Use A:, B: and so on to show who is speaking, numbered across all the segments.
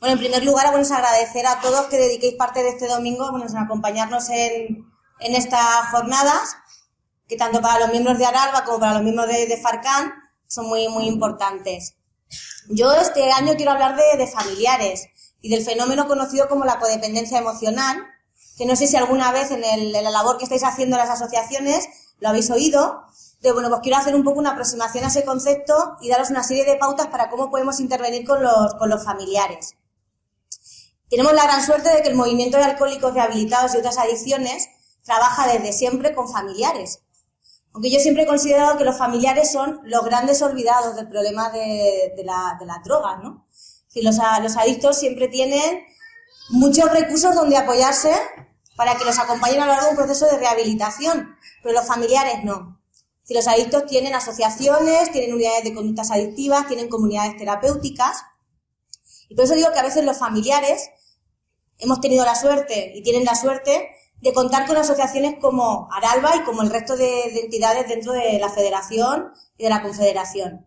A: Bueno, en primer lugar, bueno, es agradecer a todos que dediquéis parte de este domingo, bueno, a acompañarnos en estas jornadas, que tanto para los miembros de Aralba como para los miembros de Farcán son muy, muy importantes. Yo este año quiero hablar de familiares y del fenómeno conocido como la codependencia emocional, que no sé si alguna vez en la labor que estáis haciendo en las asociaciones lo habéis oído. Bueno, pues quiero hacer un poco una aproximación a ese concepto y daros una serie de pautas para cómo podemos intervenir con los familiares. Tenemos la gran suerte de que el movimiento de alcohólicos rehabilitados y otras adicciones trabaja desde siempre con familiares. Aunque yo siempre he considerado que los familiares son los grandes olvidados del problema de las drogas, ¿no? Si los adictos siempre tienen muchos recursos donde apoyarse para que los acompañen a lo largo de un proceso de rehabilitación, pero los familiares no. Si los adictos tienen asociaciones, tienen unidades de conductas adictivas, tienen comunidades terapéuticas, y por eso digo que a veces los familiares hemos tenido la suerte y tienen la suerte de contar con asociaciones como Aralba y como el resto de entidades dentro de la Federación y de la Confederación.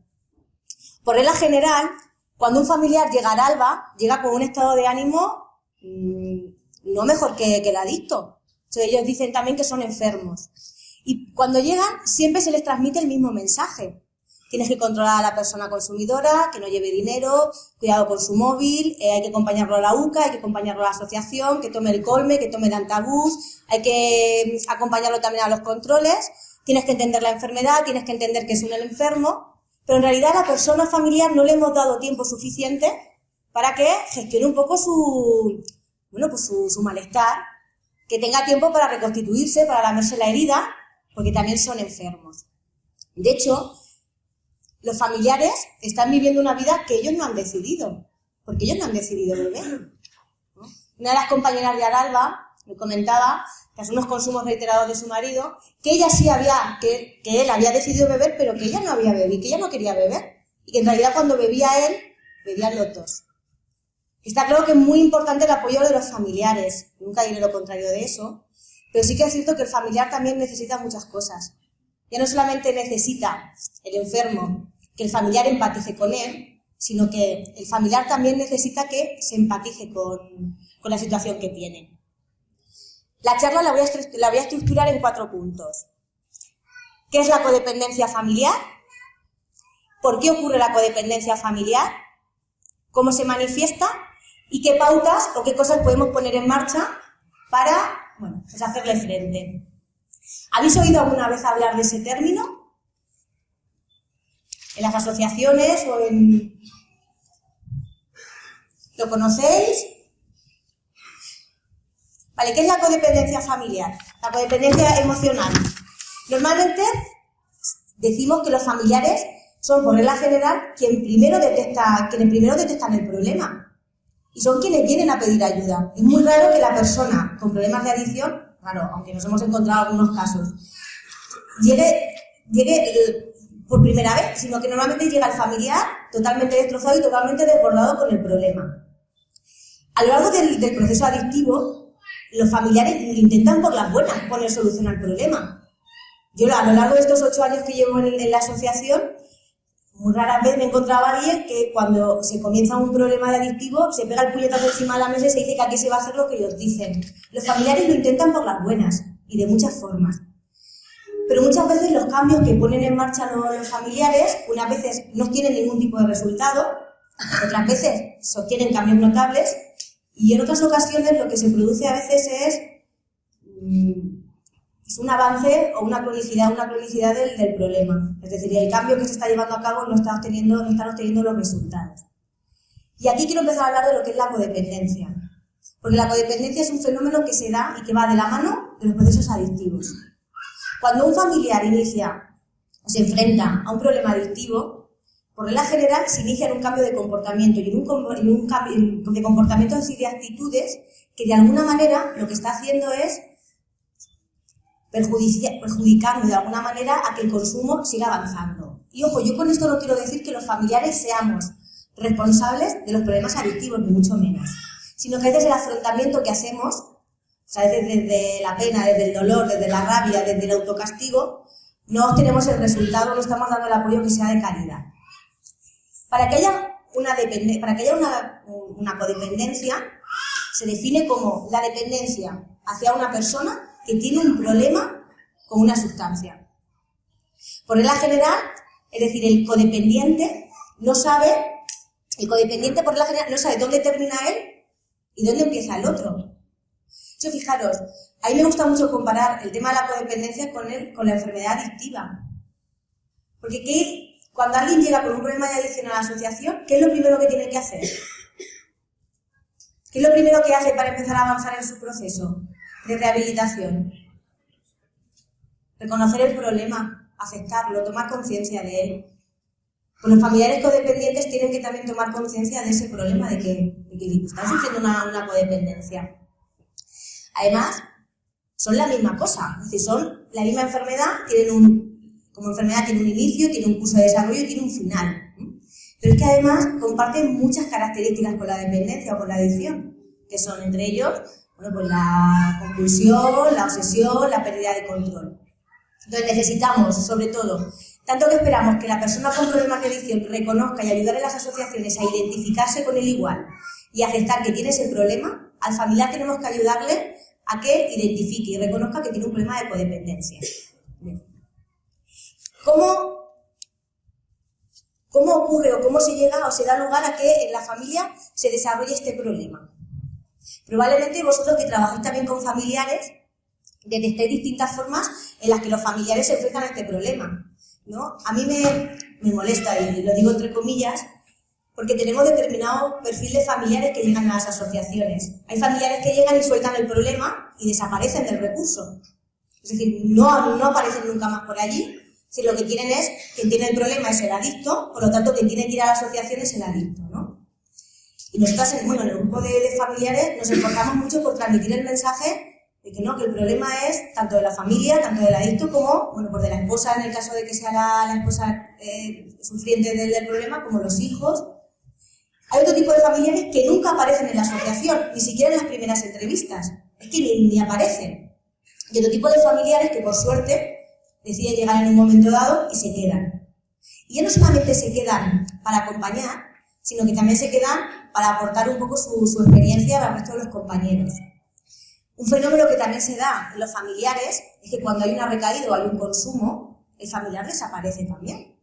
A: Por regla general, cuando un familiar llega a Aralba, llega con un estado de ánimo no mejor que el adicto. Entonces, ellos dicen también que son enfermos. Y cuando llegan, siempre se les transmite el mismo mensaje. Tienes que controlar a la persona consumidora, que no lleve dinero, cuidado con su móvil, hay que acompañarlo a la UCA, hay que acompañarlo a la asociación, que tome el Colme, que tome el Antabús, hay que acompañarlo también a los controles, tienes que entender la enfermedad, tienes que entender que es un enfermo, pero en realidad a la persona familiar no le hemos dado tiempo suficiente para que gestione un poco su malestar, que tenga tiempo para reconstituirse, para lamerse la herida, porque también son enfermos. De hecho, los familiares están viviendo una vida que ellos no han decidido, porque ellos no han decidido beber, ¿no? Una de las compañeras de Aralba me comentaba, tras unos consumos reiterados de su marido, que ella sí que él había decidido beber, pero que ella no había bebido, que ella no quería beber, y que en realidad cuando bebía él, bebían los dos. Está claro que es muy importante el apoyo de los familiares, nunca diré lo contrario de eso, pero sí que es cierto que el familiar también necesita muchas cosas. Ya no solamente necesita el enfermo que el familiar empatice con él, sino que el familiar también necesita que se empatice con la situación que tiene. La charla la voy a estructurar en 4 puntos. ¿Qué es la codependencia familiar? ¿Por qué ocurre la codependencia familiar? ¿Cómo se manifiesta? ¿Y qué pautas o qué cosas podemos poner en marcha para, pues hacerle frente? ¿Habéis oído alguna vez hablar de ese término? ¿En las asociaciones o en...? ¿Lo conocéis? Vale, ¿qué es la codependencia familiar? La codependencia emocional. Normalmente decimos que los familiares son, por regla general, quienes primero detectan el problema. Y son quienes vienen a pedir ayuda. Es muy raro que la persona con problemas de adicción, claro, aunque nos hemos encontrado algunos casos, llegue por primera vez, sino que normalmente llega el familiar totalmente destrozado y totalmente desbordado con el problema. A lo largo del proceso adictivo, los familiares intentan por las buenas poner solución al problema. Yo a lo largo de estos 8 años que llevo en la asociación, muy rara vez me encontraba a alguien que cuando se comienza un problema de adictivo se pega el puñetazo encima de la mesa y se dice que aquí se va a hacer lo que ellos dicen. Los familiares lo intentan por las buenas y de muchas formas. Pero muchas veces los cambios que ponen en marcha los familiares, unas veces no tienen ningún tipo de resultado, otras veces sostienen cambios notables y en otras ocasiones lo que se produce a veces es un avance o una cronicidad del problema. Es decir, el cambio que se está llevando a cabo no están obteniendo los resultados. Y aquí quiero empezar a hablar de lo que es la codependencia. Porque la codependencia es un fenómeno que se da y que va de la mano de los procesos adictivos. Cuando un familiar inicia o se enfrenta a un problema adictivo, por regla general se inicia en un cambio de comportamiento y en un cambio de comportamientos y de actitudes que de alguna manera lo que está haciendo es perjudicando de alguna manera a que el consumo siga avanzando. Y ojo, yo con esto no quiero decir que los familiares seamos responsables de los problemas adictivos, ni mucho menos, sino que a veces el afrontamiento que hacemos, o sea, desde la pena, desde el dolor, desde la rabia, desde el autocastigo, no obtenemos el resultado, no estamos dando el apoyo que sea de calidad. Para que haya para que haya una codependencia, se define como la dependencia hacia una persona que tiene un problema con una sustancia. Por regla general, es decir, el codependiente por regla general no sabe dónde termina él y dónde empieza el otro. Yo, fijaros, a mí me gusta mucho comparar el tema de la codependencia con la enfermedad adictiva. Porque cuando alguien llega con un problema de adicción a la asociación, ¿qué es lo primero que tiene que hacer? ¿Qué es lo primero que hace para empezar a avanzar en su proceso de rehabilitación? Reconocer el problema, aceptarlo, tomar conciencia de él. Pues los familiares codependientes tienen que también tomar conciencia de ese problema, de que están sufriendo una codependencia. Además, son la misma cosa, es decir, son la misma enfermedad, como enfermedad tiene un inicio, tiene un curso de desarrollo y tiene un final. Pero es que además comparten muchas características con la dependencia o con la adicción, que son entre ellos, pues la compulsión, la obsesión, la pérdida de control. Entonces necesitamos, sobre todo, tanto que esperamos que la persona con problemas de adicción reconozca y ayudar a las asociaciones a identificarse con el igual y aceptar que tiene ese problema, al familiar tenemos que ayudarle a que identifique y reconozca que tiene un problema de codependencia. ¿Cómo ocurre o cómo se llega o se da lugar a que en la familia se desarrolle este problema? Probablemente vosotros que trabajáis también con familiares detectéis distintas formas en las que los familiares se enfrentan a este problema, ¿no? A mí me molesta, y lo digo entre comillas, porque tenemos determinado perfil de familiares que llegan a las asociaciones. Hay familiares que llegan y sueltan el problema y desaparecen del recurso. Es decir, no aparecen nunca más por allí. Si lo que quieren es, quien tiene el problema es el adicto, por lo tanto, quien tiene que ir a la asociación es el adicto, ¿no? Y nosotras, en el grupo de familiares, nos esforzamos mucho por transmitir el mensaje de que no, que el problema es tanto de la familia, tanto del adicto, como, pues de la esposa, en el caso de que sea la esposa sufriente del problema, como los hijos. Hay otro tipo de familiares que nunca aparecen en la asociación, ni siquiera en las primeras entrevistas. Es que ni aparecen. Y otro tipo de familiares que, por suerte, deciden llegar en un momento dado y se quedan. Y ya no solamente se quedan para acompañar, sino que también se quedan para aportar un poco su experiencia al resto de los compañeros. Un fenómeno que también se da en los familiares es que cuando hay una recaída o hay un consumo, el familiar desaparece también.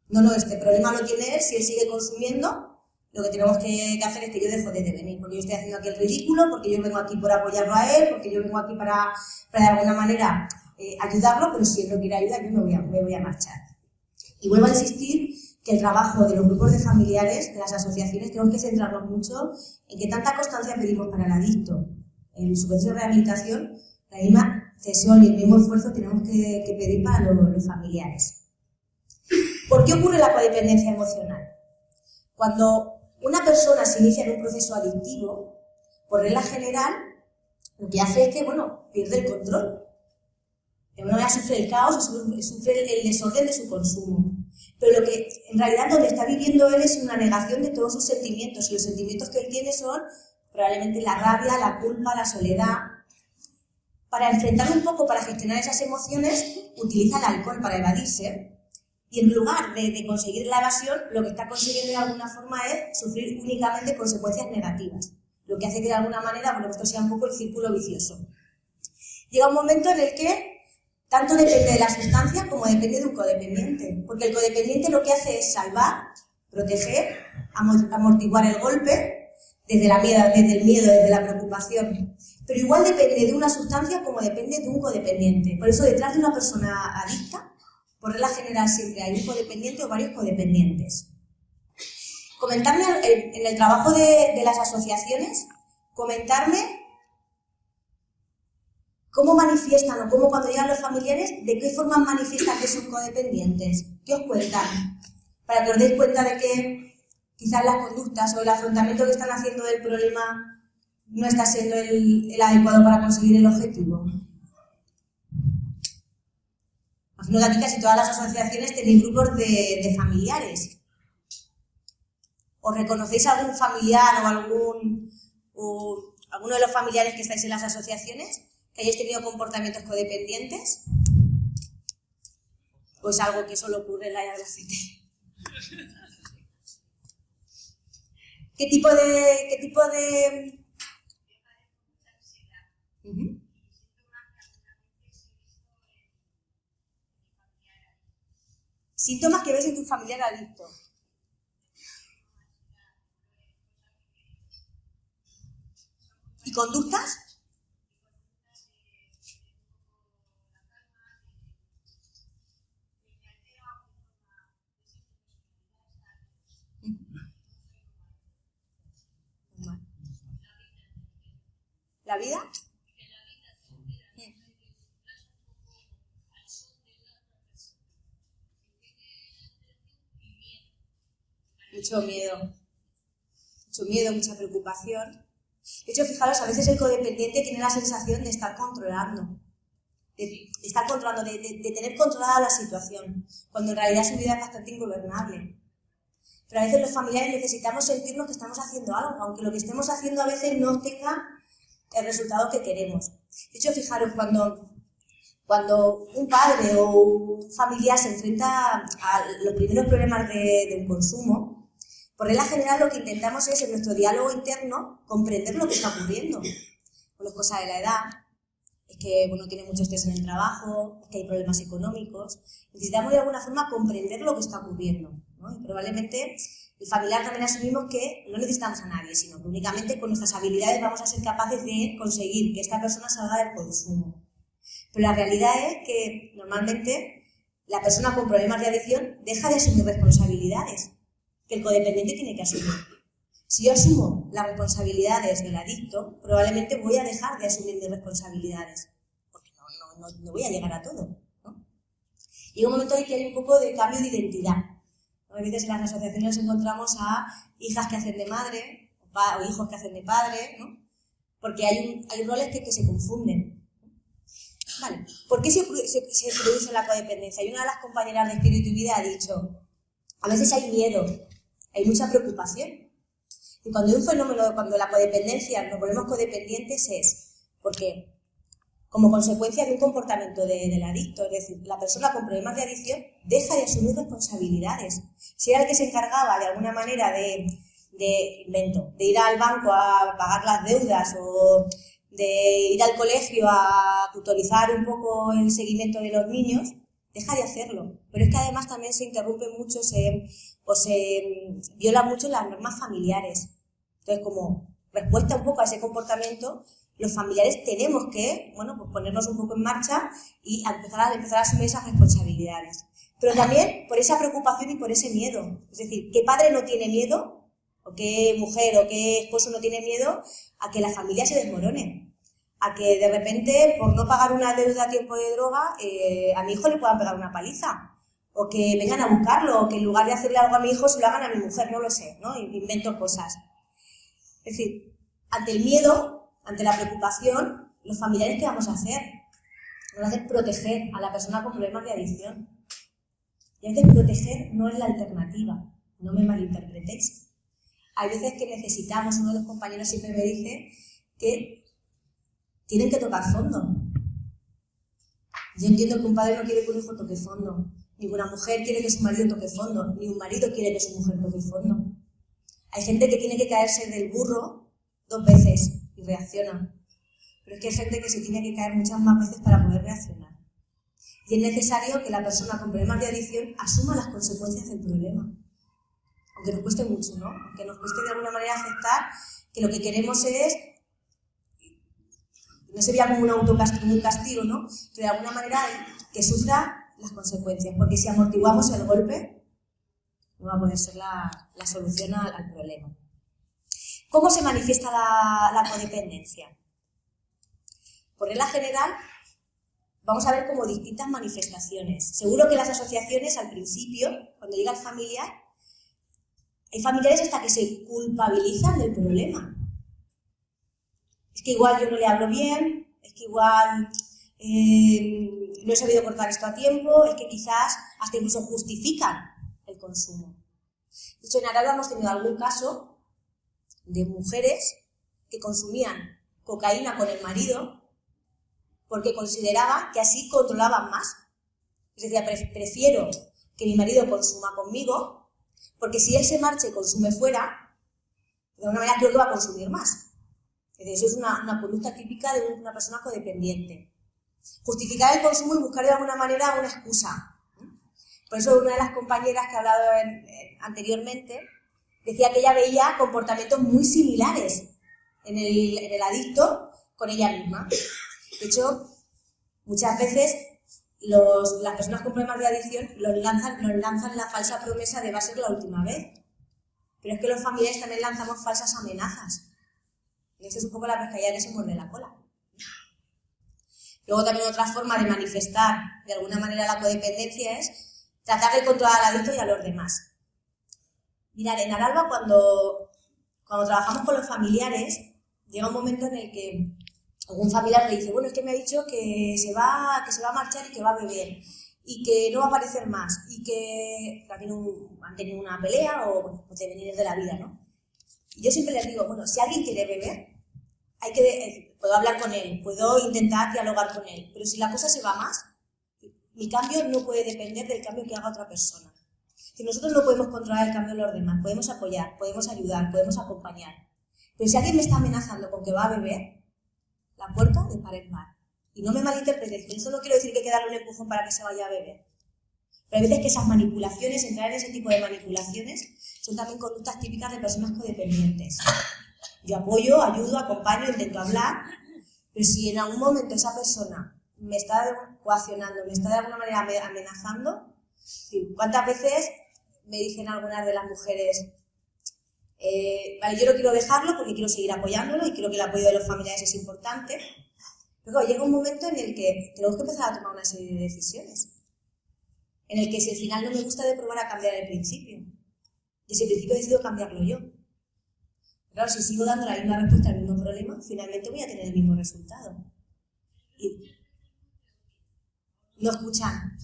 A: No, este problema lo tiene él, si él sigue consumiendo, lo que tenemos que hacer es que yo dejo de venir, porque yo estoy haciendo aquí el ridículo, porque yo vengo aquí por apoyarlo a él, porque yo vengo aquí para de alguna manera ayudarlo, pero si él no quiere ayuda, yo me voy a marchar. Y vuelvo a insistir que el trabajo de los grupos de familiares, de las asociaciones, tenemos que centrarnos mucho en que tanta constancia pedimos para el adicto en su proceso de rehabilitación, la misma cesión y el mismo esfuerzo tenemos que pedir para los familiares. ¿Por qué ocurre la codependencia emocional? Cuando una persona se inicia en un proceso adictivo, por regla general, lo que hace es que, pierde el control. De alguna manera sufre el caos, sufre el desorden de su consumo. Pero lo que en realidad donde está viviendo él es una negación de todos sus sentimientos, y los sentimientos que él tiene son probablemente la rabia, la culpa, la soledad. Para enfrentar un poco, para gestionar esas emociones, utiliza el alcohol para evadirse, y en lugar de conseguir la evasión, lo que está consiguiendo de alguna forma es sufrir únicamente consecuencias negativas, lo que hace que de alguna manera, esto sea un poco el círculo vicioso. Llega un momento en el que tanto depende de la sustancia como depende de un codependiente, porque el codependiente lo que hace es salvar, proteger, amortiguar el golpe, desde el miedo, desde la preocupación. Pero igual depende de una sustancia como depende de un codependiente. Por eso detrás de una persona adicta, por regla general siempre hay un codependiente o varios codependientes. Comentarme en el trabajo de las asociaciones, comentarme cómo manifiestan o cómo cuando llegan los familiares, de qué forma manifiestan que son codependientes. ¿Qué os cuentan? Para que os deis cuenta de que quizás las conductas o el afrontamiento que están haciendo del problema no está siendo el adecuado para conseguir el objetivo. Imagino que aquí casi todas las asociaciones tenéis grupos de familiares. ¿Os reconocéis algún familiar o alguno de los familiares que estáis en las asociaciones que hayáis tenido comportamientos codependientes? ¿O es algo que solo ocurre en la Albacete? ¿Qué tipo de... Ujú. Síntomas que ves en tu familiar adicto. ¿Y conductas? Vale. ¿La vida? Mucho miedo, mucha preocupación. De hecho, fijaros, a veces el codependiente tiene la sensación de estar controlando, de estar controlando, de tener controlada la situación, cuando en realidad su vida es bastante ingobernable. Pero a veces los familiares necesitamos sentirnos que estamos haciendo algo, aunque lo que estemos haciendo a veces no tenga el resultado que queremos. De hecho, fijaros, cuando un padre o un familiar se enfrenta a los primeros problemas de un consumo, por regla general lo que intentamos es, en nuestro diálogo interno, comprender lo que está ocurriendo. Bueno, es cosa de la edad, es que uno tiene mucho estrés en el trabajo, es que hay problemas económicos. Necesitamos de alguna forma comprender lo que está ocurriendo, ¿no? Y probablemente el familiar también asumimos que no necesitamos a nadie, sino que únicamente con nuestras habilidades vamos a ser capaces de conseguir que esta persona salga del consumo. Pero la realidad es que normalmente la persona con problemas de adicción deja de asumir responsabilidades que el codependiente tiene que asumir. Si yo asumo las responsabilidades del adicto, probablemente voy a dejar de asumir mis responsabilidades, porque no voy a llegar a todo, ¿no? Y un momento en que hay un poco de cambio de identidad. A veces en las asociaciones encontramos a hijas que hacen de madre, o hijos que hacen de padre, ¿no? Porque hay roles que se confunden. Vale. ¿Por qué se produce la codependencia? Y una de las compañeras de Espíritu y Vida ha dicho, a veces hay miedo, hay mucha preocupación. Y cuando hay un fenómeno, cuando la codependencia, nos volvemos codependientes, es porque, como consecuencia de un comportamiento del adicto, es decir, la persona con problemas de adicción deja de asumir responsabilidades. Si era el que se encargaba de alguna manera de ir al banco a pagar las deudas o de ir al colegio a tutorizar un poco el seguimiento de los niños, deja de hacerlo. Pero es que además también se interrumpe mucho, se viola mucho las normas familiares. Entonces, como respuesta un poco a ese comportamiento, los familiares tenemos que, bueno, pues ponernos un poco en marcha y empezar a asumir esas responsabilidades. Pero también por esa preocupación y por ese miedo. Es decir, ¿qué padre no tiene miedo? ¿O qué mujer o qué esposo no tiene miedo a que la familia se desmorone? A que de repente, por no pagar una deuda a tiempo de droga, a mi hijo le puedan pegar una paliza. O que vengan a buscarlo, o que en lugar de hacerle algo a mi hijo se lo hagan a mi mujer, no lo sé, ¿no? Invento cosas. Es decir, ante el miedo, ante la preocupación, los familiares, ¿qué vamos a hacer? Vamos a hacer proteger a la persona con problemas de adicción. Y a veces proteger no es la alternativa, no me malinterpretéis. Hay veces que necesitamos, uno de los compañeros siempre me dice que tienen que tocar fondo. Yo entiendo que un padre no quiere que un hijo toque fondo, ni una mujer quiere que su marido toque fondo, ni un marido quiere que su mujer toque fondo. Hay gente que tiene que caerse del burro 2 veces y reacciona. Pero es que hay gente que se tiene que caer muchas más veces para poder reaccionar. Y es necesario que la persona con problemas de adicción asuma las consecuencias del problema. Aunque nos cueste mucho, ¿no? Aunque nos cueste de alguna manera aceptar que lo que queremos es, no sería como un castigo, ¿no? Pero de alguna manera que sufra las consecuencias. Porque si amortiguamos el golpe, no va a poder ser la solución al problema. ¿Cómo se manifiesta la codependencia? Por regla general, vamos a ver como distintas manifestaciones. Seguro que las asociaciones al principio, cuando llega el familiar, hay familiares hasta que se culpabilizan del problema. Es que igual yo no le hablo bien, es que igual no he sabido cortar esto a tiempo, es que quizás hasta incluso justifican el consumo. De hecho, en Araba hemos tenido algún caso de mujeres que consumían cocaína con el marido porque consideraban que así controlaban más. Es decir, prefiero que mi marido consuma conmigo, porque si él se marcha y consume fuera, De alguna manera creo que va a consumir más. Es decir, eso es una conducta típica de una persona codependiente. Justificar el consumo y buscar de alguna manera una excusa. Por eso una de las compañeras que ha hablado anteriormente decía que ella veía comportamientos muy similares en el adicto con ella misma. De hecho, muchas veces las personas con problemas de adicción nos lanzan la falsa promesa de va a ser la última vez. Pero es que los familiares también lanzamos falsas amenazas. Y eso es un poco la pescadilla que se muerde la cola. Luego también otra forma de manifestar de alguna manera la codependencia es tratar de controlar al adicto y a los demás. Mirad, en Aralba cuando trabajamos con los familiares, llega un momento en el que algún familiar me dice, bueno, es que me ha dicho que se va a marchar y que va a beber y que no va a aparecer más y que han tenido una pelea o bueno, pues de venir de la vida, ¿no? Y yo siempre les digo, bueno, si alguien quiere beber, puedo hablar con él, puedo intentar dialogar con él, pero si la cosa se va más, mi cambio no puede depender del cambio que haga otra persona. Si nosotros no podemos controlar el cambio de los demás, podemos apoyar, podemos ayudar, podemos acompañar. Pero si alguien me está amenazando con que va a beber, la puerta de par en par. Y no me malinterpretéis, con eso no quiero decir que hay que darle un empujón para que se vaya a beber. Pero hay veces que esas manipulaciones, entrar en ese tipo de manipulaciones, son también conductas típicas de personas codependientes. Yo apoyo, ayudo, acompaño, intento hablar, pero si en algún momento esa persona me está coaccionando, me está de alguna manera amenazando, ¿cuántas veces me dicen algunas de las mujeres, vale, yo no quiero dejarlo porque quiero seguir apoyándolo y creo que el apoyo de los familiares es importante? Luego llega un momento en el que tenemos que empezar a tomar una serie de decisiones. En el que si al final no me gusta de probar a cambiar el principio. Y ese principio decido cambiarlo yo. Claro, si sigo dando la misma respuesta al mismo problema, finalmente voy a tener el mismo resultado. Y no escuchan.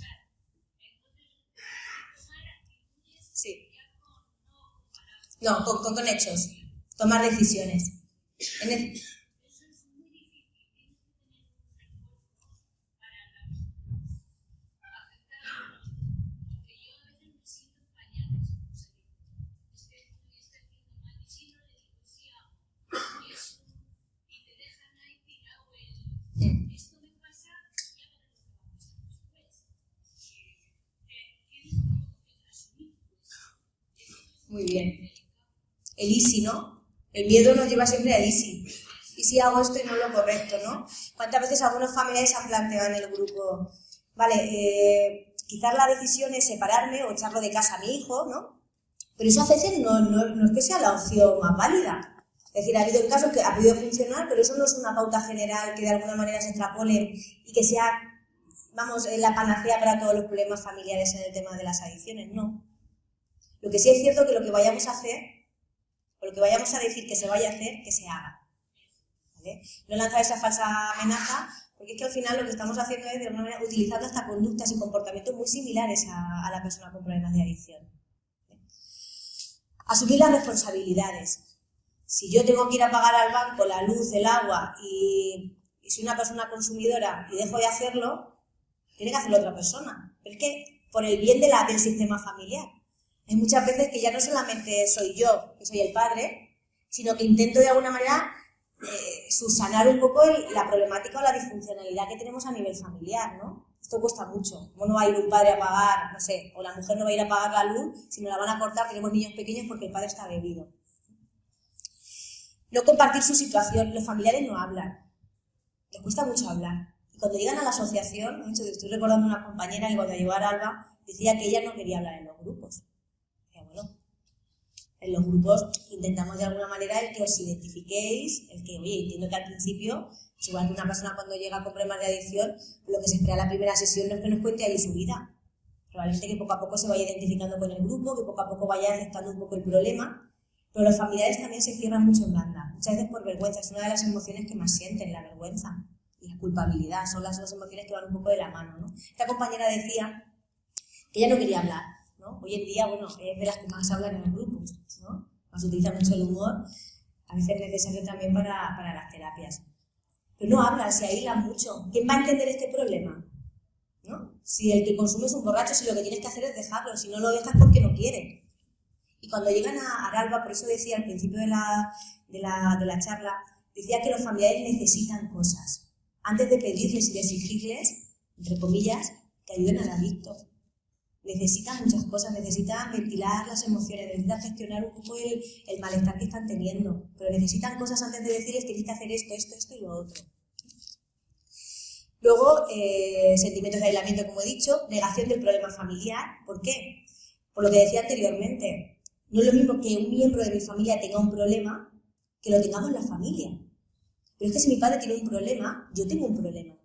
A: Sí. No, con hechos. Tomar decisiones. Muy bien. El easy, ¿no? El miedo nos lleva siempre al easy. ¿Y si hago esto y no lo correcto, no? ¿Cuántas veces algunos familiares han planteado en el grupo, vale, quizás la decisión es separarme o echarlo de casa a mi hijo, ¿no? Pero eso a veces no es que sea la opción más válida. Es decir, ha habido casos que ha podido funcionar, pero eso no es una pauta general que de alguna manera se extrapole y que sea, vamos, la panacea para todos los problemas familiares en el tema de las adicciones, no. Lo que sí es cierto que lo que vayamos a hacer, o lo que vayamos a decir que se vaya a hacer, que se haga. ¿Vale? No lanzar esa falsa amenaza, porque es que al final lo que estamos haciendo es de alguna manera utilizando hasta conductas y comportamientos muy similares a la persona con problemas de adicción. ¿Vale? Asumir las responsabilidades. Si yo tengo que ir a pagar al banco la luz, el agua y soy una persona consumidora y dejo de hacerlo, tiene que hacerlo otra persona. Pero es que por el bien del sistema familiar. Hay muchas veces que ya no solamente soy yo, que soy el padre, sino que intento de alguna manera subsanar un poco la problemática o la disfuncionalidad que tenemos a nivel familiar, ¿no? Esto cuesta mucho. ¿Cómo no va a ir un padre a pagar, no sé, o la mujer no va a ir a pagar la luz si nos la van a cortar, tenemos niños pequeños porque el padre está bebido? No compartir su situación. Los familiares no hablan. Les cuesta mucho hablar. Y cuando llegan a la asociación, estoy recordando a una compañera que cuando llegó a Aralba decía que ella no quería hablar en los grupos. Bueno, en los grupos intentamos de alguna manera el que os identifiquéis, el que, oye, entiendo que al principio, pues igual que una persona cuando llega con problemas de adicción, lo que se espera en la primera sesión no es que nos cuente ahí su vida. Probablemente que poco a poco se vaya identificando con el grupo, que poco a poco vaya aceptando un poco el problema, pero los familiares también se cierran mucho en banda, muchas veces por vergüenza. Es una de las emociones que más sienten, la vergüenza y la culpabilidad, son las dos emociones que van un poco de la mano, ¿no? Esta compañera decía que ella no quería hablar, ¿no? Hoy en día, bueno, es de las que más hablan en los grupos, ¿no? Más utiliza mucho el humor, a veces es necesario también para las terapias. Pero no hablan, se aíslan mucho. ¿Quién va a entender este problema? ¿No? Si el que consume es un borracho, si lo que tienes que hacer es dejarlo, si no lo dejas porque no quiere. Y cuando llegan a Aralba, por eso decía al principio de la charla, decía que los familiares necesitan cosas. Antes de pedirles y de exigirles, entre comillas, que ayuden al adicto. Necesitan muchas cosas, necesitan ventilar las emociones, necesitan gestionar un poco el malestar que están teniendo, pero necesitan cosas antes de decirles tienes que hacer esto y lo otro. Luego, sentimientos de aislamiento, como he dicho, negación del problema familiar. ¿Por qué? Por lo que decía anteriormente, no es lo mismo que un miembro de mi familia tenga un problema que lo tengamos la familia. Pero es que si mi padre tiene un problema, yo tengo un problema.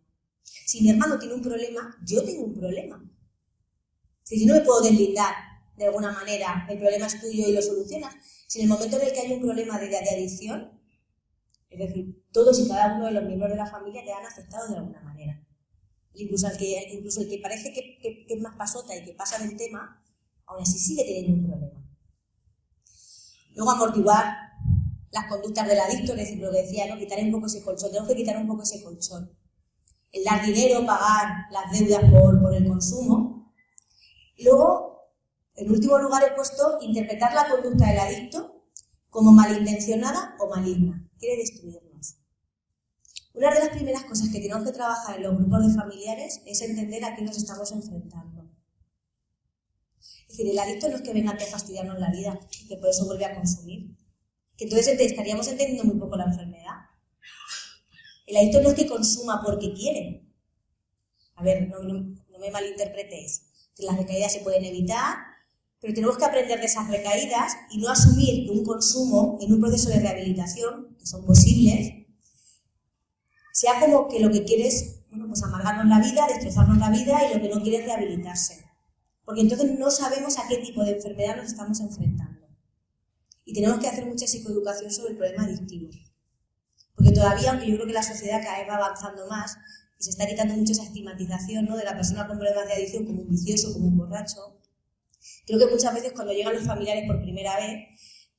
A: Si mi hermano tiene un problema, yo tengo un problema. Si yo no me puedo deslindar de alguna manera, el problema es tuyo y lo solucionas. Si en el momento en el que hay un problema de adicción, es decir, todos y cada uno de los miembros de la familia te han afectado de alguna manera. Incluso el que parece que es más pasota y que pasa del tema, aún así sigue teniendo un problema. Luego amortiguar las conductas del adicto, es decir, lo que decía, ¿no? Quitar un poco ese colchón, tenemos que quitar un poco ese colchón. El dar dinero, pagar las deudas por el consumo. Y luego, en último lugar, he puesto interpretar la conducta del adicto como malintencionada o maligna. Quiere destruirnos. Una de las primeras cosas que tenemos que trabajar en los grupos de familiares es entender a qué nos estamos enfrentando. Es decir, el adicto no es que venga a fastidiarnos la vida y que por eso vuelve a consumir. Que entonces estaríamos entendiendo muy poco la enfermedad. El adicto no es que consuma porque quiere. A ver, no me malinterpretéis. Las recaídas se pueden evitar, pero tenemos que aprender de esas recaídas y no asumir que un consumo en un proceso de rehabilitación, que son posibles, sea como que lo que quiere es, pues amargarnos la vida, destrozarnos la vida y lo que no quiere es rehabilitarse. Porque entonces no sabemos a qué tipo de enfermedad nos estamos enfrentando. Y tenemos que hacer mucha psicoeducación sobre el problema adictivo. Porque todavía, aunque yo creo que la sociedad cada vez va avanzando más y se está quitando mucho esa estigmatización, ¿no?, de la persona con problemas de adicción como un vicioso, como un borracho, creo que muchas veces cuando llegan los familiares por primera vez,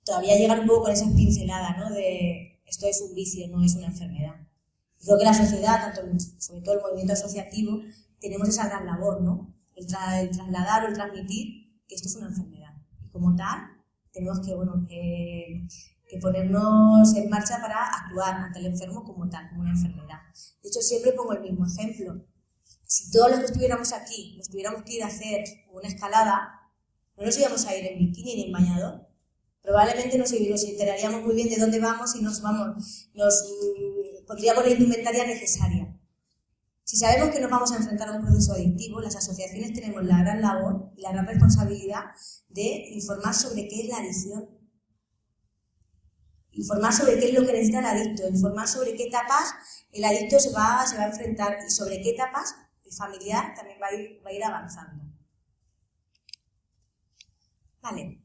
A: todavía llegan un poco con esas pinceladas, ¿no?, de esto es un vicio, no es una enfermedad. Creo que la sociedad, sobre todo el movimiento asociativo, tenemos esa gran labor, ¿no?, el trasladar o el transmitir que esto es una enfermedad. Y como tal, tenemos que ponernos en marcha para actuar ante el enfermo como tal, como una enfermedad. De hecho, siempre pongo el mismo ejemplo. Si todos los que estuviéramos aquí nos tuviéramos que ir a hacer una escalada, no nos íbamos a ir en bikini ni en bañador. Probablemente nos enteraríamos muy bien de dónde vamos y nos pondríamos la indumentaria necesaria. Si sabemos que nos vamos a enfrentar a un proceso adictivo, las asociaciones tenemos la gran labor y la gran responsabilidad de informar sobre qué es la adicción. Informar sobre qué es lo que necesita el adicto, informar sobre qué etapas el adicto se va a enfrentar y sobre qué etapas el familiar también va a ir avanzando. Vale.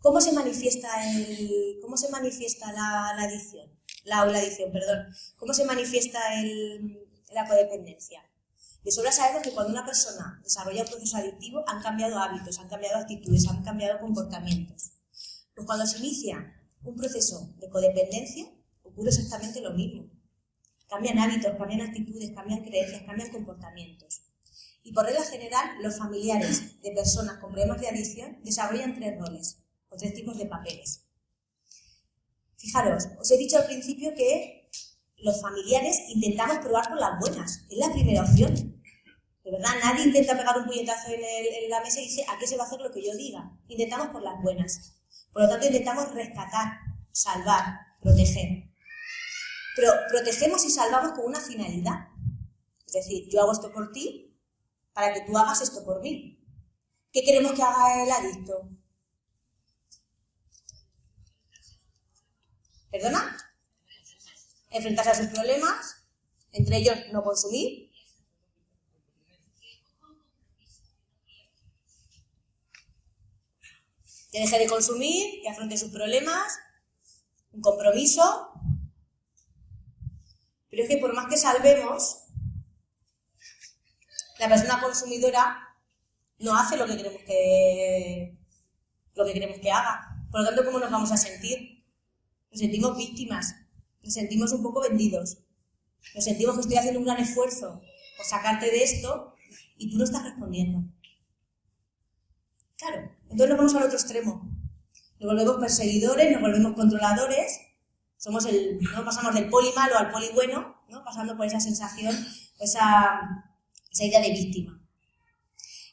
A: ¿Cómo se manifiesta la adicción? ¿Cómo se manifiesta la codependencia? De sobra sabemos que cuando una persona desarrolla un proceso adictivo han cambiado hábitos, han cambiado actitudes, han cambiado comportamientos. Pues cuando se inicia un proceso de codependencia, ocurre exactamente lo mismo. Cambian hábitos, cambian actitudes, cambian creencias, cambian comportamientos. Y por regla general, los familiares de personas con problemas de adicción desarrollan 3 roles, o 3 tipos de papeles. Fijaros, os he dicho al principio que los familiares intentamos probar por las buenas, es la primera opción. De verdad, nadie intenta pegar un puñetazo en la mesa y dice ¿a qué se va a hacer lo que yo diga? Intentamos por las buenas. Por lo tanto, intentamos rescatar, salvar, proteger. Pero protegemos y salvamos con una finalidad. Es decir, yo hago esto por ti para que tú hagas esto por mí. ¿Qué queremos que haga el adicto? ¿Perdona? Enfrentarse a sus problemas, entre ellos no consumir. Que deje de consumir, que afronte sus problemas, un compromiso. Pero es que por más que salvemos, la persona consumidora no hace lo que queremos que haga. Por lo tanto, ¿cómo nos vamos a sentir? Nos sentimos víctimas, nos sentimos un poco vendidos, nos sentimos que estoy haciendo un gran esfuerzo por sacarte de esto y tú no estás respondiendo. Claro, entonces nos vamos al otro extremo. Nos volvemos perseguidores, nos volvemos controladores, ¿no? Pasamos del poli malo al poli bueno, ¿no? Pasando por esa sensación, esa idea de víctima.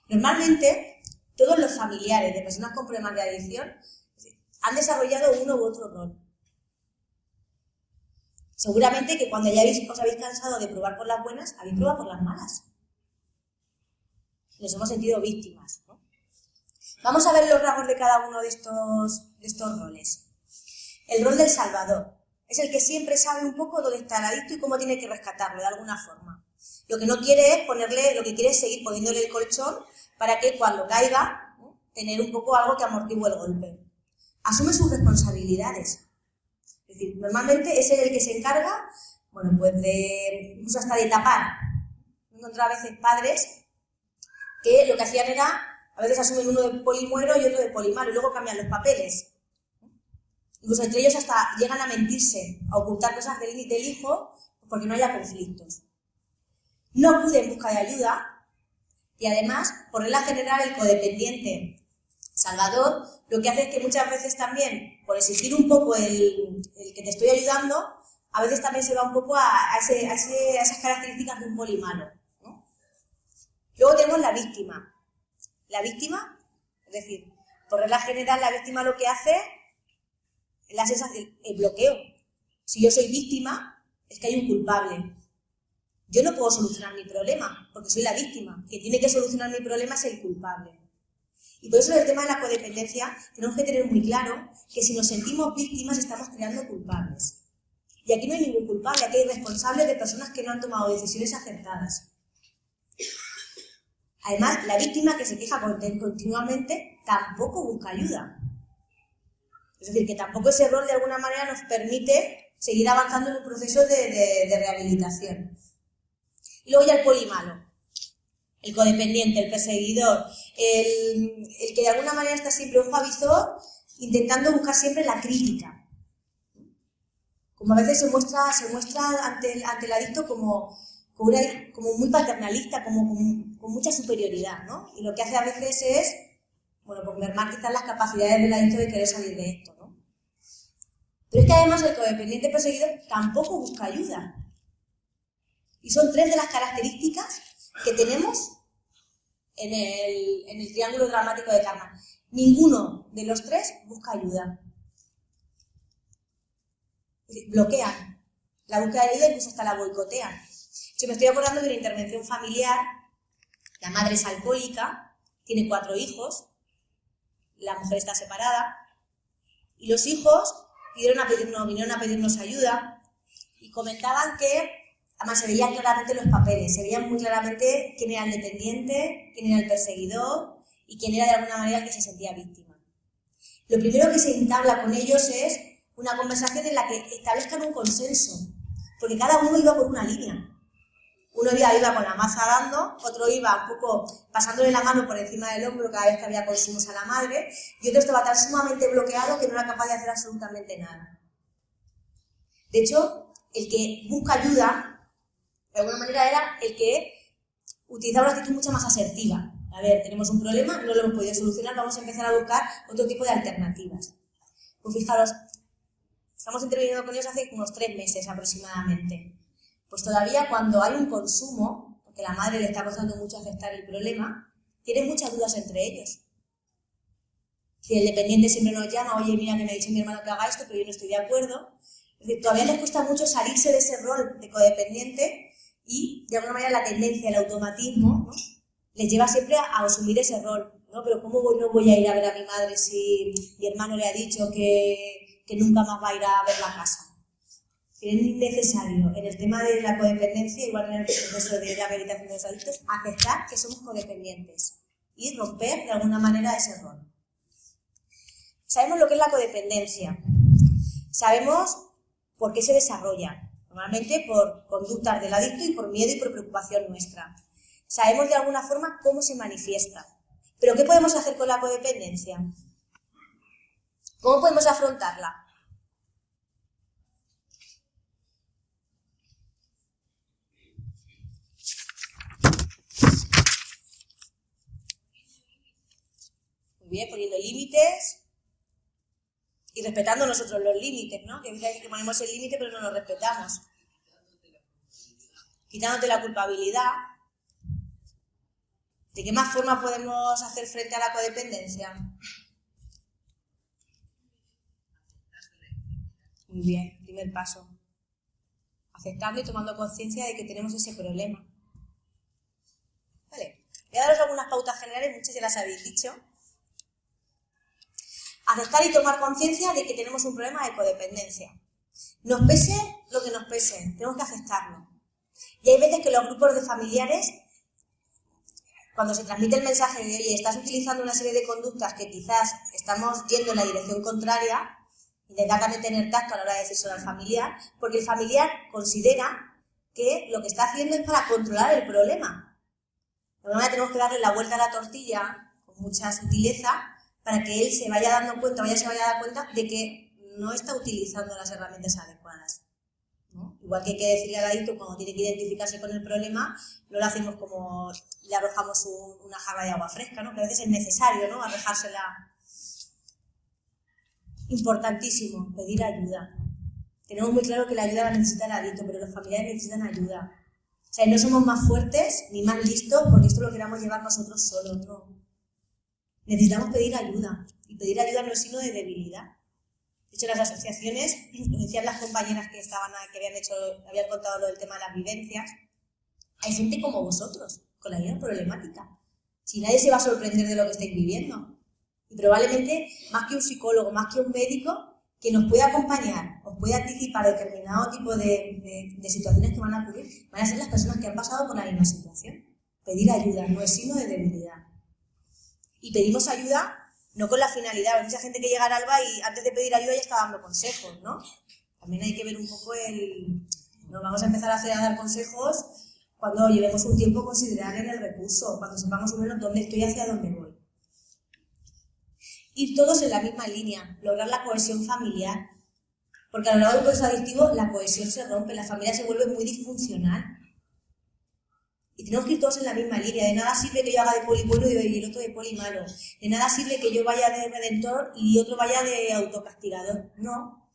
A: Normalmente, todos los familiares de personas con problemas de adicción han desarrollado uno u otro rol. Seguramente que cuando ya os habéis cansado de probar por las buenas, habéis probado por las malas. Nos hemos sentido víctimas, ¿no? Vamos a ver los rasgos de cada uno de estos roles. El rol del salvador es el que siempre sabe un poco dónde está el adicto y cómo tiene que rescatarlo de alguna forma. Lo que no quiere es lo que quiere es seguir poniéndole el colchón para que cuando caiga, ¿no?, tener un poco algo que amortigue el golpe. Asume sus responsabilidades. Es decir, normalmente es el que se encarga, bueno, pues incluso hasta de tapar. He encontrado a veces padres que lo que hacían era, a veces asumen uno de polimuero y otro de polimalo y luego cambian los papeles. Incluso entre ellos hasta llegan a mentirse, a ocultar cosas del hijo porque no haya conflictos. No acude en busca de ayuda y además, por regla general, el codependiente salvador lo que hace es que muchas veces también, por exigir un poco el que te estoy ayudando, a veces también se va un poco a esas características de un polimalo, ¿no? Luego tenemos la víctima. La víctima, es decir, por regla general, la víctima lo que hace es la sensación, el bloqueo. Si yo soy víctima, es que hay un culpable. Yo no puedo solucionar mi problema, porque soy la víctima. Quien tiene que solucionar mi problema es el culpable. Y por eso en el tema de la codependencia tenemos que tener muy claro que si nos sentimos víctimas estamos creando culpables. Y aquí no hay ningún culpable, aquí hay responsables de personas que no han tomado decisiones acertadas. Además, la víctima que se queja continuamente tampoco busca ayuda. Es decir, que tampoco ese rol de alguna manera nos permite seguir avanzando en un proceso de rehabilitación. Y luego ya el polimalo, el codependiente, el perseguidor, el que de alguna manera está siempre ojo avisor, intentando buscar siempre la crítica. Como a veces se muestra ante el adicto como muy paternalista, con mucha superioridad, ¿no? Y lo que hace a veces es, bueno, pues mermar quizás las capacidades del adicto de querer salir de esto, ¿no? Pero es que además el codependiente perseguidor tampoco busca ayuda. Y son 3 de las características que tenemos en el triángulo dramático de Karman. Ninguno de los 3 busca ayuda. Bloquean la búsqueda de ayuda, incluso hasta la boicotean. Si me estoy acordando de una intervención familiar, la madre es alcohólica, tiene 4 hijos, la mujer está separada, y los hijos vinieron a pedirnos ayuda y comentaban que, además se veían claramente los papeles, se veían muy claramente quién era el dependiente, quién era el perseguidor y quién era de alguna manera el que se sentía víctima. Lo primero que se entabla con ellos es una conversación en la que establezcan un consenso, porque cada uno iba por una línea. Uno iba con la maza dando, otro iba un poco pasándole la mano por encima del hombro cada vez que había consumos a la madre, y otro estaba tan sumamente bloqueado que no era capaz de hacer absolutamente nada. De hecho, el que busca ayuda, de alguna manera, era el que utilizaba una actitud mucho más asertiva. A ver, tenemos un problema, no lo hemos podido solucionar, vamos a empezar a buscar otro tipo de alternativas. Pues fijaros, estamos interviniendo con ellos hace unos 3 meses aproximadamente. Pues todavía cuando hay un consumo, porque la madre le está costando mucho aceptar el problema, tienen muchas dudas entre ellos. Si el dependiente siempre nos llama, oye, mira que me ha dicho mi hermano que haga esto, pero yo no estoy de acuerdo. Es decir, todavía les cuesta mucho salirse de ese rol de codependiente y, de alguna manera, la tendencia, el automatismo, ¿no?, les lleva siempre a asumir ese rol, ¿no? Pero ¿cómo no voy a ir a ver a mi madre si mi hermano le ha dicho que nunca más va a ir a ver la casa? Es necesario en el tema de la codependencia, igual en el proceso de rehabilitación de los adictos, aceptar que somos codependientes y romper de alguna manera ese rol. Sabemos lo que es la codependencia, sabemos por qué se desarrolla, normalmente por conductas del adicto y por miedo y por preocupación nuestra. Sabemos de alguna forma cómo se manifiesta, pero ¿qué podemos hacer con la codependencia? ¿Cómo podemos afrontarla? bien, poniendo límites y respetando nosotros los límites, ¿no? Que a veces que ponemos el límite pero no lo respetamos. Quitándote la culpabilidad. ¿De qué más forma podemos hacer frente a la codependencia? Muy bien, primer paso. Aceptando y tomando conciencia de que tenemos ese problema. Vale, voy a daros algunas pautas generales, muchas ya las habéis dicho. Aceptar y tomar conciencia de que tenemos un problema de codependencia. Nos pese lo que nos pese, tenemos que aceptarlo. Y hay veces que los grupos de familiares, cuando se transmite el mensaje de, oye, estás utilizando una serie de conductas que quizás estamos yendo en la dirección contraria, intentar también tener tacto a la hora de decírselo al familiar, porque el familiar considera que lo que está haciendo es para controlar el problema. De alguna manera tenemos que darle la vuelta a la tortilla con mucha sutileza para que él se vaya dando cuenta, se vaya a dar cuenta de que no está utilizando las herramientas adecuadas, ¿no? Igual que hay que decirle al adicto cuando tiene que identificarse con el problema, no lo hacemos como le arrojamos una jarra de agua fresca, ¿no? Que a veces es necesario, ¿no? Arrojársela. Importantísimo, pedir ayuda. Tenemos muy claro que la ayuda la necesita el adicto, pero los familiares necesitan ayuda. O sea, no somos más fuertes ni más listos porque esto lo queramos llevar nosotros solos, no. Necesitamos pedir ayuda, y pedir ayuda no es signo de debilidad. De hecho, las asociaciones, lo decían las compañeras que habían contado lo del tema de las vivencias, hay gente como vosotros, con la misma problemática. Si nadie se va a sorprender de lo que estáis viviendo. Y probablemente, más que un psicólogo, más que un médico, que nos pueda acompañar, os puede anticipar determinado tipo de situaciones que van a ocurrir, van a ser las personas que han pasado por la misma situación. Pedir ayuda no es signo de debilidad. Y pedimos ayuda no con la finalidad, hay mucha gente que llega al ALBA y antes de pedir ayuda ya está dando consejos, ¿no? También hay que ver un poco nos vamos a empezar a dar consejos cuando llevemos un tiempo considerar en el recurso, cuando sepamos más o menos dónde estoy y hacia dónde voy. Ir todos en la misma línea, lograr la cohesión familiar, porque a lo largo del proceso adictivo la cohesión se rompe, la familia se vuelve muy disfuncional. Y tenemos que ir todos en la misma línea. De nada sirve que yo haga de poli bueno y el otro de poli malo. De nada sirve que yo vaya de redentor y otro vaya de autocastigador. No.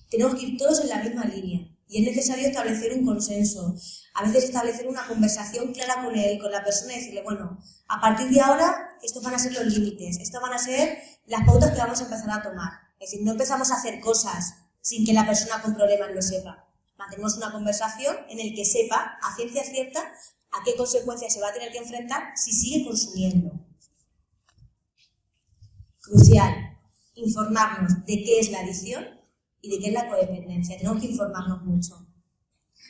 A: Tenemos que ir todos en la misma línea. Y es necesario establecer un consenso. A veces establecer una conversación clara con él, con la persona y decirle, bueno, a partir de ahora estos van a ser los límites, estos van a ser las pautas que vamos a empezar a tomar. Es decir, no empezamos a hacer cosas sin que la persona con problemas lo sepa. Mantenemos una conversación en el que sepa a ciencia cierta a qué consecuencias se va a tener que enfrentar si sigue consumiendo. Crucial, informarnos de qué es la adicción y de qué es la codependencia. Tenemos que informarnos mucho.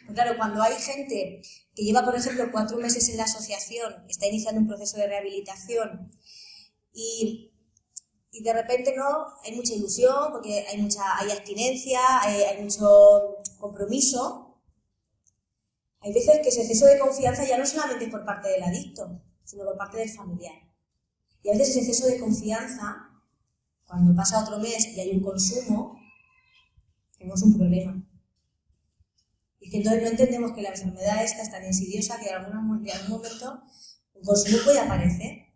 A: Pero claro, cuando hay gente que lleva, por ejemplo, 4 meses en la asociación, está iniciando un proceso de rehabilitación y de repente no hay mucha ilusión porque hay abstinencia, hay mucho compromiso. Hay veces que ese exceso de confianza ya no solamente es por parte del adicto, sino por parte del familiar. Y a veces ese exceso de confianza, cuando pasa otro mes y hay un consumo, tenemos un problema. Y es que entonces no entendemos que la enfermedad esta es tan insidiosa que en algún momento un consumo puede aparecer.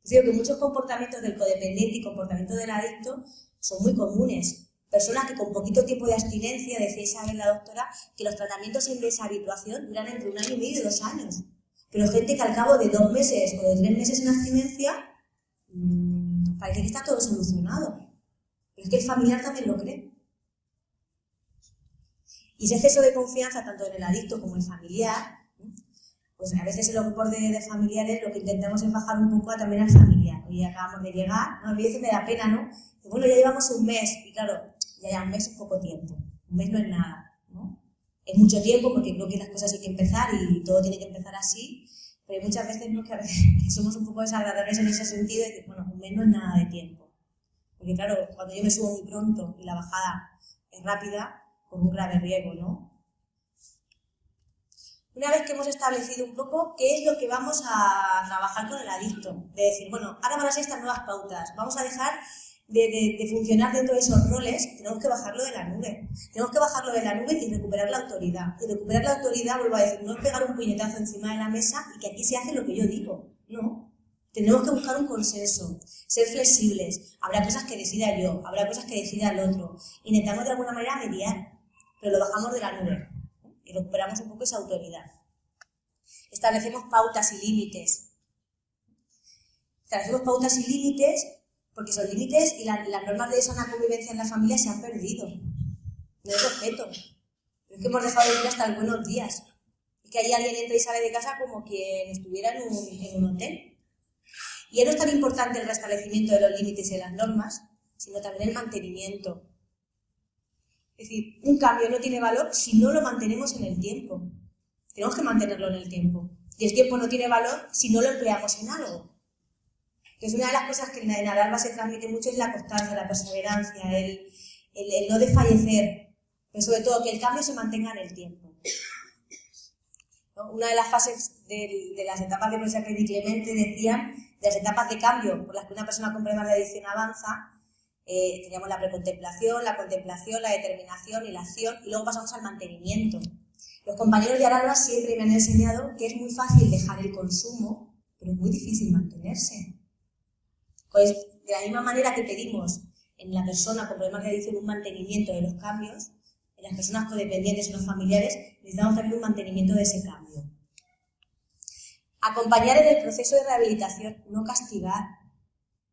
A: Digo que muchos comportamientos del codependiente y comportamientos del adicto son muy comunes. Personas que con poquito tiempo de abstinencia, decía Isabel la doctora, que los tratamientos en deshabituación duran entre 1 año y medio y 2 años. Pero gente que al cabo de 2 meses o de 3 meses en abstinencia, parece que está todo solucionado. Pero es que el familiar también lo cree. Y ese exceso de confianza, tanto en el adicto como en el familiar, pues a veces en los grupos de familiares lo que intentamos es bajar un poco también al familiar. Oye, acabamos de llegar, ¿no? A veces me da pena, ¿no? Y bueno, ya llevamos un mes, y claro, ya un mes es poco tiempo, un mes no es nada, ¿no? Es mucho tiempo porque creo que las cosas hay que empezar y todo tiene que empezar así, pero muchas veces no, que a veces somos un poco desagradables en ese sentido de que, bueno, un mes no es nada de tiempo. Porque claro, cuando yo me subo muy pronto y la bajada es rápida, con un grave riesgo, ¿no? Una vez que hemos establecido un poco qué es lo que vamos a trabajar con el adicto, de decir, bueno, ahora van a ser estas nuevas pautas, vamos a dejar de funcionar dentro de esos roles, tenemos que bajarlo de la nube. Tenemos que bajarlo de la nube y recuperar la autoridad. Y recuperar la autoridad, vuelvo a decir, no es pegar un puñetazo encima de la mesa y que aquí se hace lo que yo digo, no. Tenemos que buscar un consenso, ser flexibles. Habrá cosas que decida yo, habrá cosas que decida el otro. Intentamos de alguna manera mediar, pero lo bajamos de la nube y recuperamos un poco esa autoridad. Establecemos pautas y límites. Establecemos pautas y límites porque esos límites y las normas de sana convivencia en la familia se han perdido. No hay respeto. Es que hemos dejado de decir hasta el buenos días. Es que ahí alguien entra y sale de casa como quien estuviera en un hotel. Y ya no es tan importante el restablecimiento de los límites y de las normas, sino también el mantenimiento. Es decir, un cambio no tiene valor si no lo mantenemos en el tiempo. Tenemos que mantenerlo en el tiempo. Y el tiempo no tiene valor si no lo empleamos en algo. Entonces, una de las cosas que en Aralba se transmite mucho es la constancia, la perseverancia, el no desfallecer, pero sobre todo que el cambio se mantenga en el tiempo. ¿No? Una de las fases de las etapas de aprendizaje de Clemente decían, de las etapas de cambio por las que una persona con problemas de adicción avanza, teníamos la precontemplación, la contemplación, la determinación y la acción, y luego pasamos al mantenimiento. Los compañeros de Aralba siempre me han enseñado que es muy fácil dejar el consumo, pero es muy difícil mantenerse. Pues, de la misma manera que pedimos en la persona con problemas de adicción un mantenimiento de los cambios, en las personas codependientes y los familiares necesitamos también un mantenimiento de ese cambio. Acompañar en el proceso de rehabilitación, no castigar.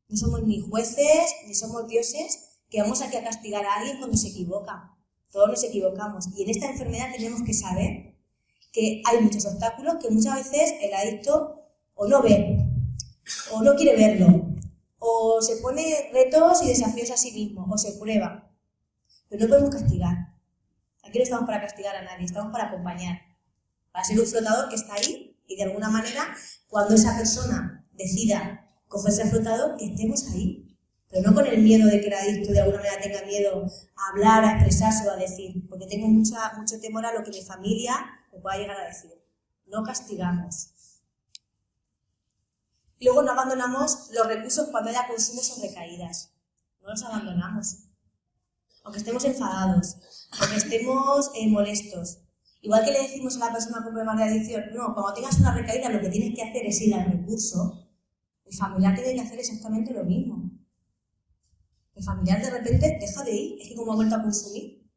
A: No somos ni jueces, ni somos dioses que vamos aquí a castigar a alguien cuando se equivoca. Todos nos equivocamos. Y en esta enfermedad tenemos que saber que hay muchos obstáculos que muchas veces el adicto o no ve, o no quiere verlo, o se pone retos y desafíos a sí mismo, o se prueba. Pero no podemos castigar. Aquí no estamos para castigar a nadie, estamos para acompañar. Para ser un flotador que está ahí y de alguna manera, cuando esa persona decida cogerse el flotador, que estemos ahí. Pero no con el miedo de que el adicto de alguna manera tenga miedo a hablar, a expresarse o a decir, porque tengo mucho temor a lo que mi familia me pueda llegar a decir. No castigamos. Y luego no abandonamos los recursos cuando haya consumos o recaídas. No los abandonamos. Aunque estemos enfadados, aunque estemos molestos. Igual que le decimos a la persona con problemas de adicción, no, cuando tengas una recaída lo que tienes que hacer es ir al recurso, el familiar tiene que hacer exactamente lo mismo. El familiar de repente deja de ir, es que como ha vuelto a consumir.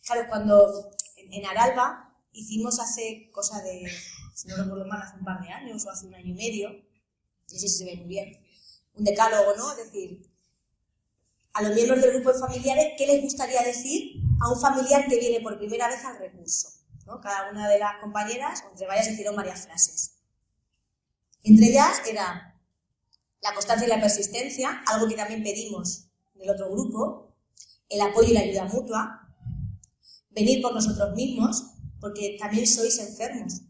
A: Claro, cuando en Aralba hicimos hace cosa de, si no recuerdo mal, hace un par de años o hace un año y medio, no sé si se ve muy bien, un decálogo, ¿no? Es decir, a los miembros del grupo de familiares, ¿qué les gustaría decir a un familiar que viene por primera vez al recurso? ¿No? Cada una de las compañeras, o entre varias, hicieron varias frases. Entre ellas era la constancia y la persistencia, algo que también pedimos del otro grupo, el apoyo y la ayuda mutua, venir por nosotros mismos, porque también sois enfermos,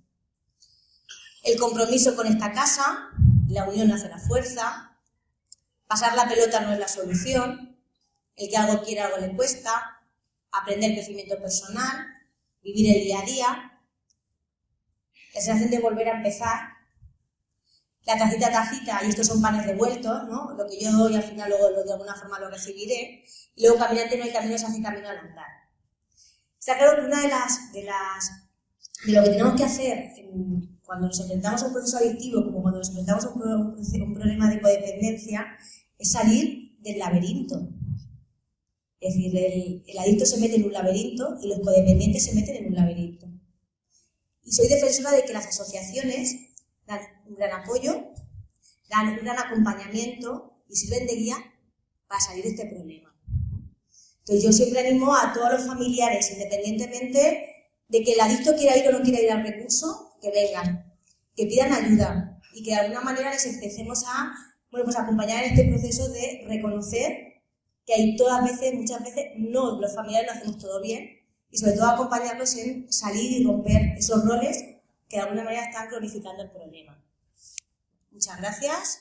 A: el compromiso con esta casa, la unión hace la fuerza, pasar la pelota no es la solución, el que algo quiere algo le cuesta, aprender crecimiento personal, vivir el día a día, la sensación de volver a empezar, la tacita, y estos son panes devueltos, ¿no? Lo que yo doy al final luego de alguna forma lo recibiré, y luego caminante no hay camino, se hace camino al andar. Está claro que una de lo que tenemos que hacer cuando nos enfrentamos a un proceso adictivo, como cuando nos enfrentamos a un problema de codependencia, es salir del laberinto. Es decir, el adicto se mete en un laberinto y los codependientes se meten en un laberinto. Y soy defensora de que las asociaciones dan un gran apoyo, dan un gran acompañamiento y sirven de guía para salir de este problema. Entonces yo siempre animo a todos los familiares, independientemente de que el adicto quiera ir o no quiera ir al recurso, que vengan, que pidan ayuda y que de alguna manera les empecemos a acompañar en este proceso de reconocer que hay muchas veces, no, los familiares lo hacemos todo bien y sobre todo acompañarlos en salir y romper esos roles que de alguna manera están cronificando el problema. Muchas gracias.